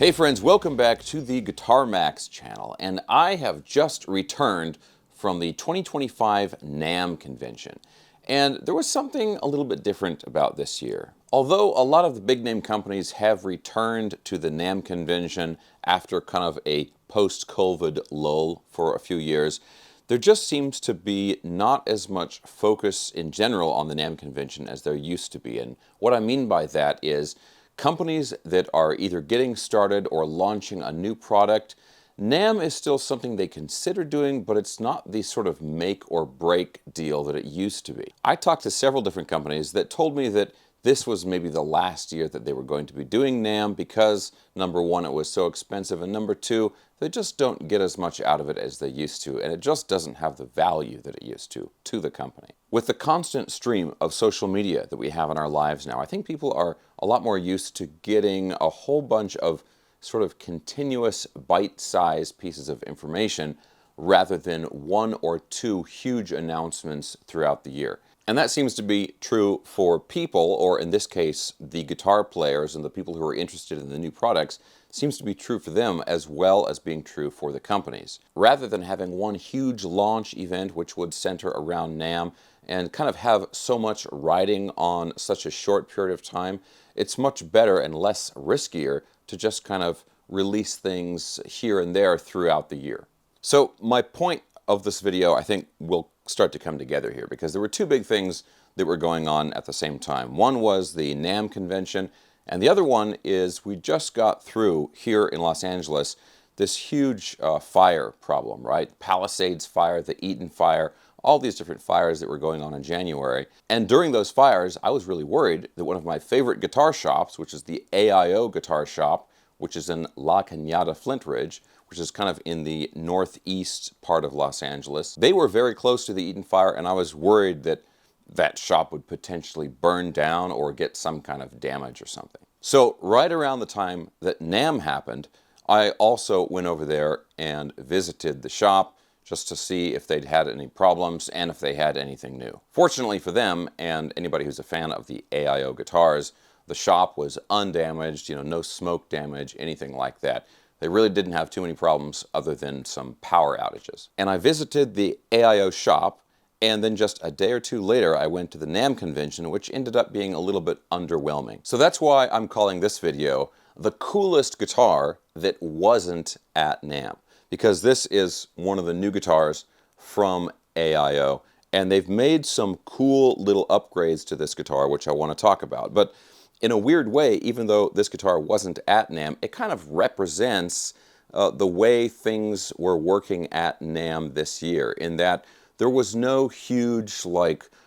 Hey friends, welcome back to the Guitar Max channel, and I have just returned from the 2025 NAMM convention. And there was something a little bit different about this year. Although a lot of the big name companies have returned to the NAMM convention after kind of a post-COVID lull for a few years, there just seems to be not as much focus in general on the NAMM convention as there used to be. And what I mean by that is companies that are either getting started or launching a new product, NAMM is still something they consider doing, but it's not the sort of make or break deal that it used to be. I talked to several different companies that told me that this was maybe the last year that they were going to be doing NAMM because, number one, it was so expensive, and number two, they just don't get as much out of it as they used to, and it just doesn't have the value that it used to the company. With the constant stream of social media that we have in our lives now, I think people are a lot more used to getting a whole bunch of sort of continuous bite-sized pieces of information rather than one or two huge announcements throughout the year. And that seems to be true for people, or in this case, the guitar players and the people who are interested in the new products, seems to be true for them as well as being true for the companies. Rather than having one huge launch event which would center around NAMM and kind of have so much riding on such a short period of time, it's much better and less riskier to just kind of release things here and there throughout the year. So my point of this video, I think, will start to come together here because there were two big things that were going on at the same time. One was the NAMM convention, and the other one is we just got through here in Los Angeles this huge fire problem, right? Palisades fire, the Eaton fire, all these different fires that were going on in January. And during those fires, I was really worried that one of my favorite guitar shops, which is the AIO guitar shop, which is in La Cañada, Flint Ridge, which is kind of in the northeast part of Los Angeles. They were very close to the Eaton fire, and I was worried that that shop would potentially burn down or get some kind of damage or something. So right around the time that NAMM happened, I also went over there and visited the shop just to see if they'd had any problems and if they had anything new. Fortunately for them, and anybody who's a fan of the AIO guitars, the shop was undamaged, no smoke damage, anything like that. They really didn't have too many problems other than some power outages. And I visited the AIO shop, and then just a day or two later, I went to the NAMM convention, which ended up being a little bit underwhelming. So that's why I'm calling this video the coolest guitar that wasn't at NAMM, because this is one of the new guitars from AIO, and they've made some cool little upgrades to this guitar, which I want to talk about. But in a weird way, even though this guitar wasn't at NAMM, it kind of represents the way things were working at NAMM this year, in that there was no huge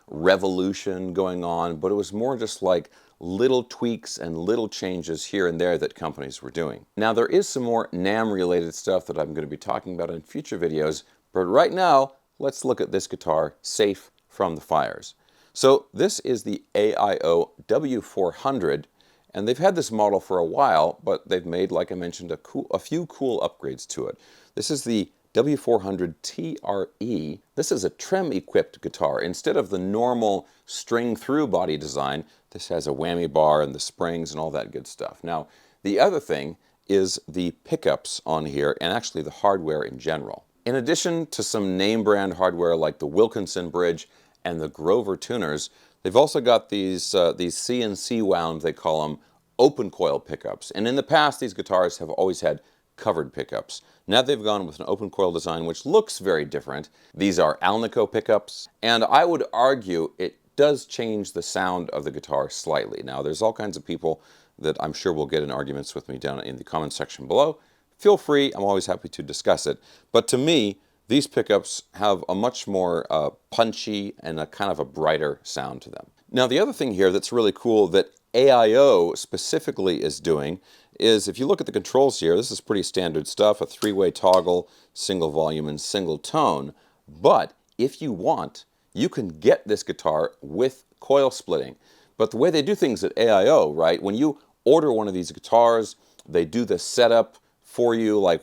revolution going on, but it was more just like little tweaks and little changes here and there that companies were doing. Now there is some more NAMM related stuff that I'm going to be talking about in future videos, but right now let's look at this guitar safe from the fires. So this is the AIO W400, and they've had this model for a while, but they've made, like I mentioned, a few cool upgrades to it. This is the W400 TRE. This is a trem-equipped guitar. Instead of the normal string-through body design, this has a whammy bar and the springs and all that good stuff. Now, the other thing is the pickups on here, and actually the hardware in general. In addition to some name brand hardware like the Wilkinson bridge and the Grover tuners, they've also got these CNC wound, they call them, open coil pickups. And in the past, these guitars have always had covered pickups. Now they've gone with an open coil design, which looks very different. These are Alnico pickups, and I would argue it does change the sound of the guitar slightly. Now there's all kinds of people that I'm sure will get in arguments with me down in the comments section below. Feel free, I'm always happy to discuss it. But to me, these pickups have a much more punchy and a kind of a brighter sound to them. Now the other thing here that's really cool that AIO specifically is doing is, if you look at the controls here, this is pretty standard stuff, a three-way toggle, single volume and single tone. But if you want, you can get this guitar with coil splitting. But the way they do things at AIO, right, when you order one of these guitars, they do the setup for you, like,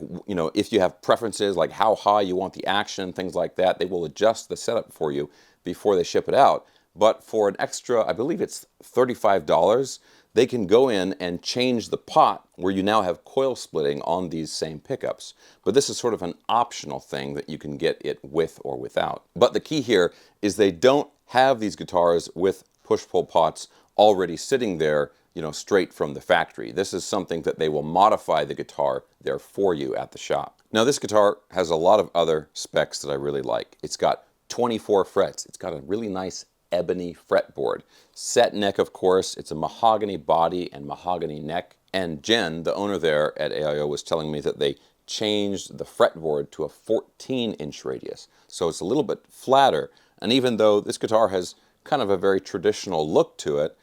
if you have preferences, like how high you want the action, things like that, they will adjust the setup for you before they ship it out. But for an extra, I believe it's $35, they can go in and change the pot where you now have coil splitting on these same pickups. But this is sort of an optional thing that you can get it with or without. But the key here is they don't have these guitars with push-pull pots already sitting there, you know, straight from the factory. This is something that they will modify the guitar there for you at the shop. Now this guitar has a lot of other specs that I really like. It's got 24 frets. It's got a really nice ebony fretboard. Set neck, of course. It's a mahogany body and mahogany neck. And Jen, the owner there at AIO, was telling me that they changed the fretboard to a 14-inch radius. So it's a little bit flatter. And even though this guitar has kind of a very traditional look to it,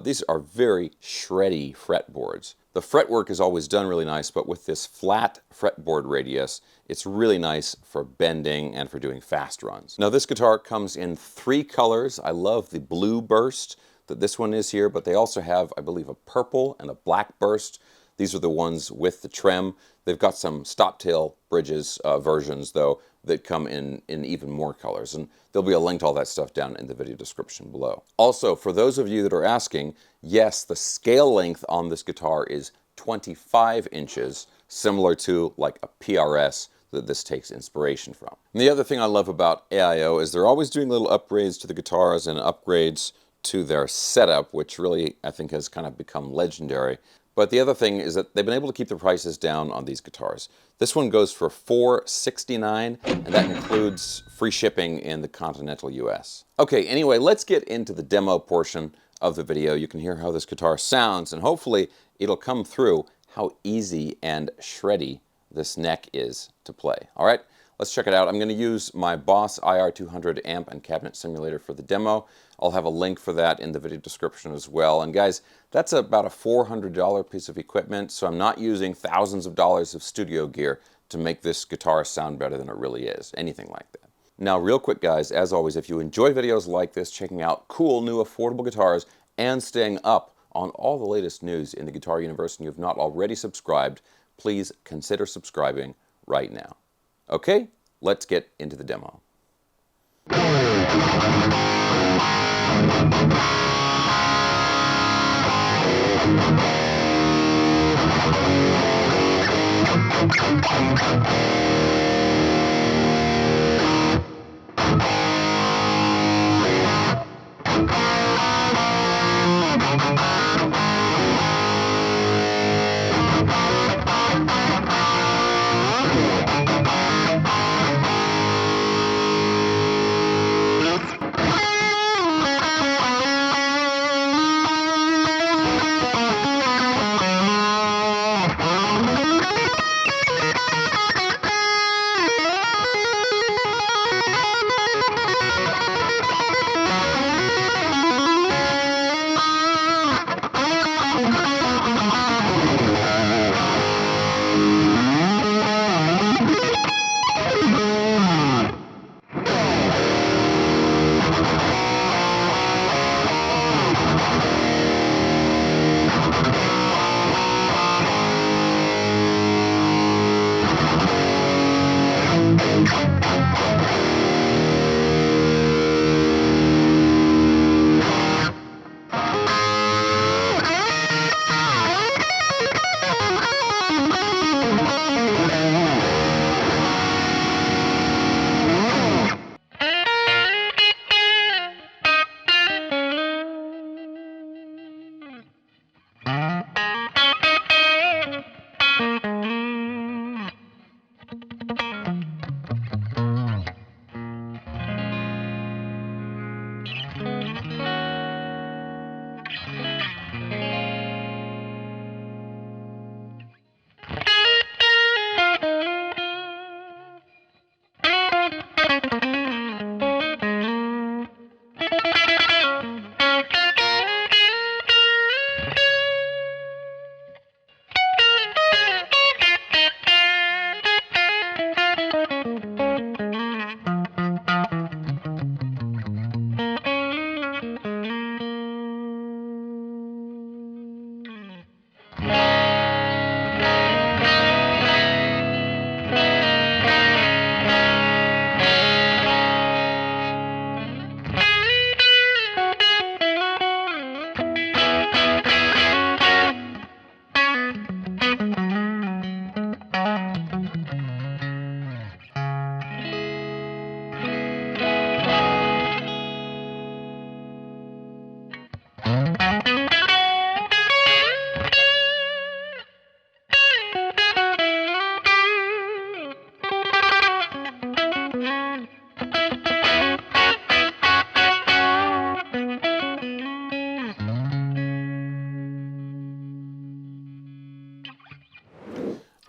these are very shreddy fretboards. The fretwork is always done really nice, but with this flat fretboard radius, it's really nice for bending and for doing fast runs. Now this guitar comes in 3 colors. I love the blue burst that this one is here, but they also have, I believe, a purple and a black burst. These are the ones with the trem. They've got some stop-tail bridges versions, though, that come in even more colors. And there'll be a link to all that stuff down in the video description below. Also, for those of you that are asking, yes, the scale length on this guitar is 25 inches, similar to like a PRS that this takes inspiration from. And the other thing I love about AIO is they're always doing little upgrades to the guitars and upgrades to their setup, which really, I think, has kind of become legendary. But the other thing is that they've been able to keep the prices down on these guitars. This one goes for $469, and that includes free shipping in the continental US. Okay, anyway, let's get into the demo portion of the video. You can hear how this guitar sounds, and hopefully it'll come through how easy and shreddy this neck is to play. All right, let's check it out. I'm going to use my Boss IR200 amp and cabinet simulator for the demo. I'll have a link for that in the video description as well. And guys, that's about a $400 piece of equipment, so I'm not using thousands of dollars of studio gear to make this guitar sound better than it really is, anything like that. Now, real quick guys, as always, if you enjoy videos like this, checking out cool new affordable guitars and staying up on all the latest news in the guitar universe and you have not already subscribed, please consider subscribing right now. Okay, let's get into the demo.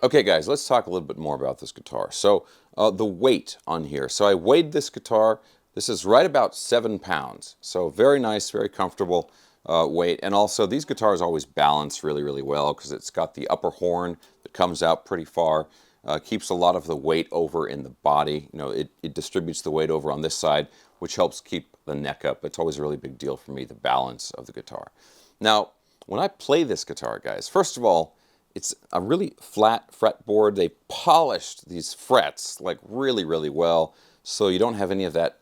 Okay guys, let's talk a little bit more about this guitar. So the weight on here. So I weighed this guitar. This is right about 7 pounds. So very nice, very comfortable weight. And also these guitars always balance really, really well because it's got the upper horn that comes out pretty far. Keeps a lot of the weight over in the body. You know, it distributes the weight over on this side, which helps keep the neck up. It's always a really big deal for me, the balance of the guitar. Now, when I play this guitar, guys, first of all, it's a really flat fretboard. They polished these frets like really, really well, so you don't have any of that,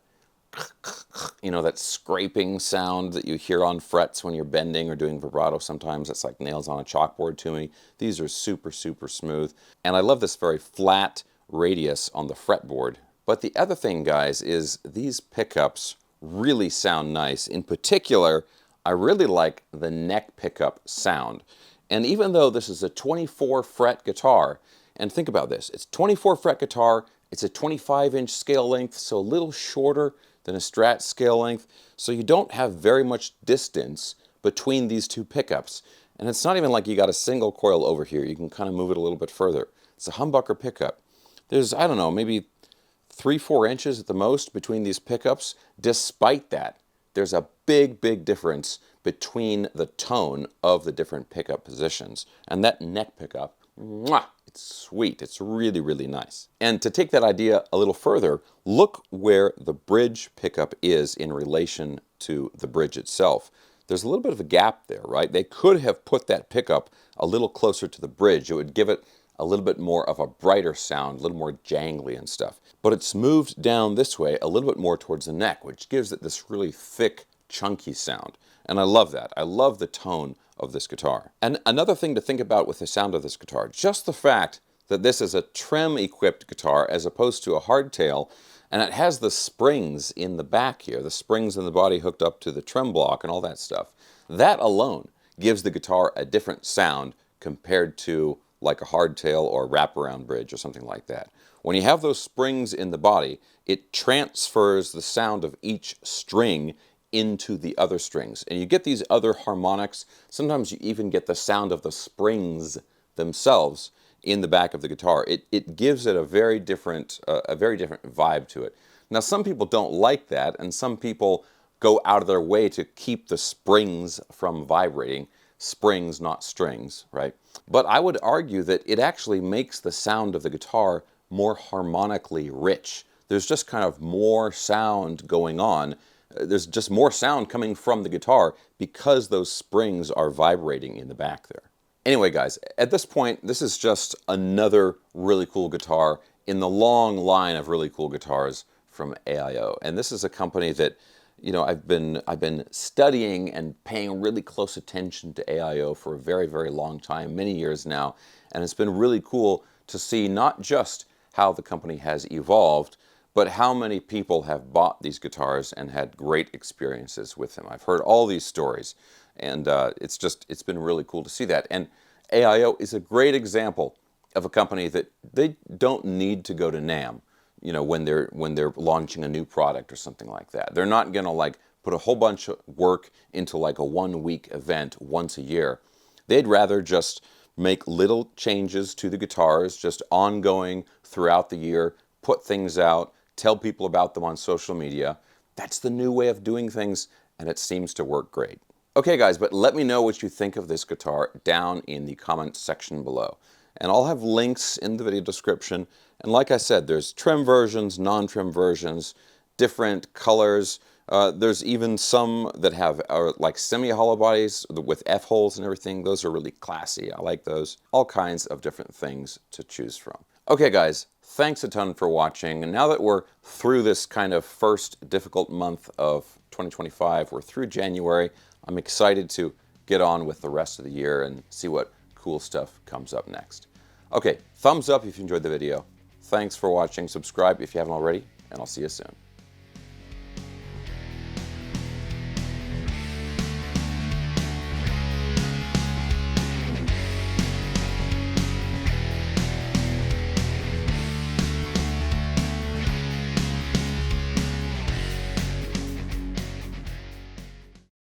you know, that scraping sound that you hear on frets when you're bending or doing vibrato sometimes. It's like nails on a chalkboard to me. These are super, super smooth. And I love this very flat radius on the fretboard. But the other thing, guys, is these pickups really sound nice. In particular, I really like the neck pickup sound. And even though this is a 24 fret guitar, and think about this, it's 24 fret guitar, it's a 25-inch scale length, so a little shorter than a Strat scale length, so you don't have very much distance between these two pickups. And it's not even like you got a single coil over here, you can kind of move it a little bit further. It's a humbucker pickup. There's, I don't know, maybe 3-4 inches at the most between these pickups. Despite that, there's a big, big difference between the tone of the different pickup positions. And that neck pickup, mwah, it's sweet. It's really, really nice. And to take that idea a little further, look where the bridge pickup is in relation to the bridge itself. There's a little bit of a gap there, right? They could have put that pickup a little closer to the bridge. It would give it a little bit more of a brighter sound, a little more jangly and stuff. But it's moved down this way a little bit more towards the neck, which gives it this really thick, chunky sound. And I love that. I love the tone of this guitar. And another thing to think about with the sound of this guitar, just the fact that this is a trem-equipped guitar as opposed to a hardtail, and it has the springs in the back here, the springs in the body hooked up to the trem block and all that stuff. That alone gives the guitar a different sound compared to like a hardtail or wraparound bridge or something like that. When you have those springs in the body, it transfers the sound of each string into the other strings. And you get these other harmonics. Sometimes you even get the sound of the springs themselves in the back of the guitar. It gives it a very different vibe to it. Now, some people don't like that, and some people go out of their way to keep the springs from vibrating. Springs, not strings, right? But I would argue that it actually makes the sound of the guitar more harmonically rich. There's just kind of more sound going on. There's just more sound coming from the guitar because those springs are vibrating in the back there. Anyway, guys, at this point, this is just another really cool guitar in the long line of really cool guitars from AIO. And this is a company that, you know, I've been studying and paying really close attention to AIO for a very, very long time, many years now. And it's been really cool to see not just how the company has evolved, but how many people have bought these guitars and had great experiences with them. I've heard all these stories, and it's been really cool to see that. And AIO is a great example of a company that they don't need to go to NAMM, you know, when they're launching a new product or something like that. They're not gonna like put a whole bunch of work into like a 1-week event once a year. They'd rather just make little changes to the guitars, just ongoing throughout the year, put things out, tell people about them on social media. That's the new way of doing things, and it seems to work great. Okay guys, but let me know what you think of this guitar down in the comments section below. And I'll have links in the video description. And like I said, there's trim versions, non-trim versions, different colors. There's even some that have like semi-hollow bodies with F-holes and everything. Those are really classy. I like those. All kinds of different things to choose from. Okay guys, thanks a ton for watching. And now that we're through this kind of first difficult month of 2025, we're through January, I'm excited to get on with the rest of the year and see what cool stuff comes up next. Okay, thumbs up if you enjoyed the video. Thanks for watching. Subscribe if you haven't already, and I'll see you soon.